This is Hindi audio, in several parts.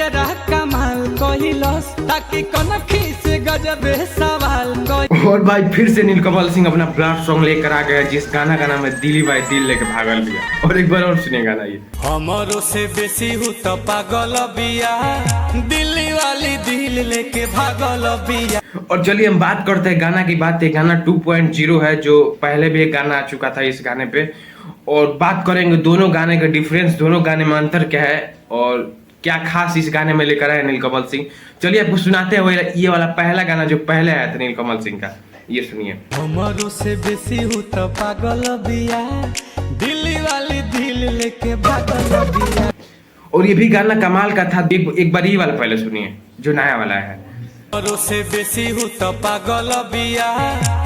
गजरा कमाल कोहिलस ताकि कनखी से गजबे सवाल कोई। और भाई फिर से नीलकमल सिंह अपना ब्लास्ट सॉन्ग लेकर आ गया, जिस गाना का नाम है दिली भाई दिल लेके भागल बिया। और एक बार और सुनिए गाना ये। हमरो से बेसी हूँ तो पागल बिया, दिल्ली वाली दिल लेके भागल बिया। और चलिए हम बात करते हैं गाना की बात है। गाना 2.0 है, जो पहले भी एक गाना आ चुका था इस गाने पे। और बात करेंगे दोनों गाने का डिफरेंस, दोनों गाने में अंतर क्या है और क्या खास इस गाने में लेकर आए नीलकमल सिंह। चलिए आपको सुनाते हैं ये वाला पहला गाना जो पहले आया था नीलकमल सिंह का, ये सुनिए। हमरो से बेसी हूँ तो पागल बिया, दिल्ली वाली दिल लेके भागल बिया। और ये भी गाना कमाल का था। एक बार ये वाला पहले सुनिए जो नया वाला है। हमरो से बेसी हूँ तो पागल बिया,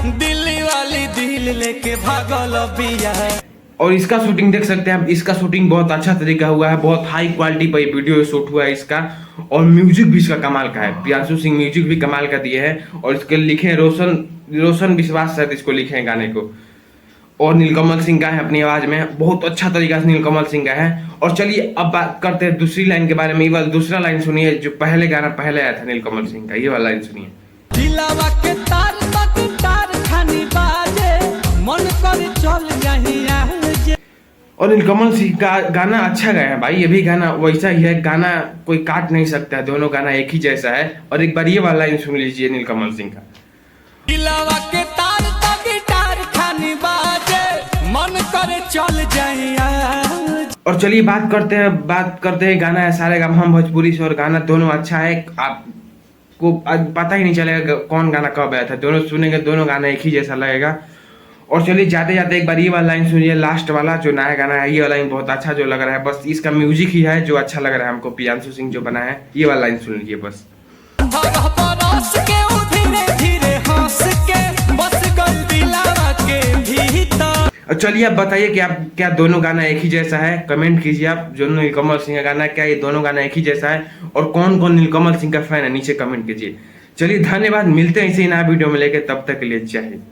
दिल्ली वाली दिल लेके भागल बिया। और इसका शूटिंग देख सकते हैं आप, इसका शूटिंग बहुत अच्छा तरीका हुआ है, बहुत हाई क्वालिटी पर वीडियो शूट हुआ है इसका। और म्यूजिक भी इसका कमाल का है, प्रियांशु सिंह म्यूजिक भी कमाल का दिए हैं। और इसके लिखे रोशन विश्वास शायद इसको लिखे हैं गाने को। और नीलकमल सिंह का है अपनी आवाज में, बहुत अच्छा तरीका से नीलकमल सिंह का है। और चलिए अब बात करते हैं दूसरी लाइन के बारे में। ये वाला दूसरा लाइन सुनिए जो पहले गाना पहले आया था नीलकमल सिंह का, ये वाला लाइन सुनिए। दिलावा के तार तक तार खानी बाजे, मन कर चल जाही आज। और नीलकमल सिंह का गाना अच्छा गया है भाई, ये भी गाना वैसा ही है, गाना कोई काट नहीं सकता है, दोनों गाना एक ही जैसा है। और एक बार ये वाला लाइन सुन लीजिए नीलकमल सिंह का। दिलावा के तार तक तार खानी बाजे, मन करे चल जाही आज। और चलिए बात करते हैं गाना है सारे गामा हम भोजपुरी से। और गाना दोनों अच्छा है, आपको पता ही नहीं चलेगा कौन गाना कब आया था, दोनों सुनेंगे दोनों गाना एक ही जैसा लगेगा। और चलिए जाते जाते एक बार ये वाला लाइन सुनिए, लास्ट वाला जो नया गाना है, ये वाला लाइन बहुत अच्छा जो लग रहा है, बस इसका म्यूजिक ही है जो अच्छा लग रहा है हमको, प्रियांशु सिंह जो बना है। ये वाला लाइन सुन लीजिए बस। और चलिए आप बताइए कि आप क्या दोनों गाना एक ही जैसा है, कमेंट कीजिए आप। जो नीलकमल सिंह का गाना क्या ये दोनों गाना एक ही जैसा है, और कौन कौन नीलकमल सिंह का फैन है नीचे कमेंट कीजिए। चलिए धन्यवाद, मिलते हैं इसी नया वीडियो में लेके, तब तक के लिए जय हिंद।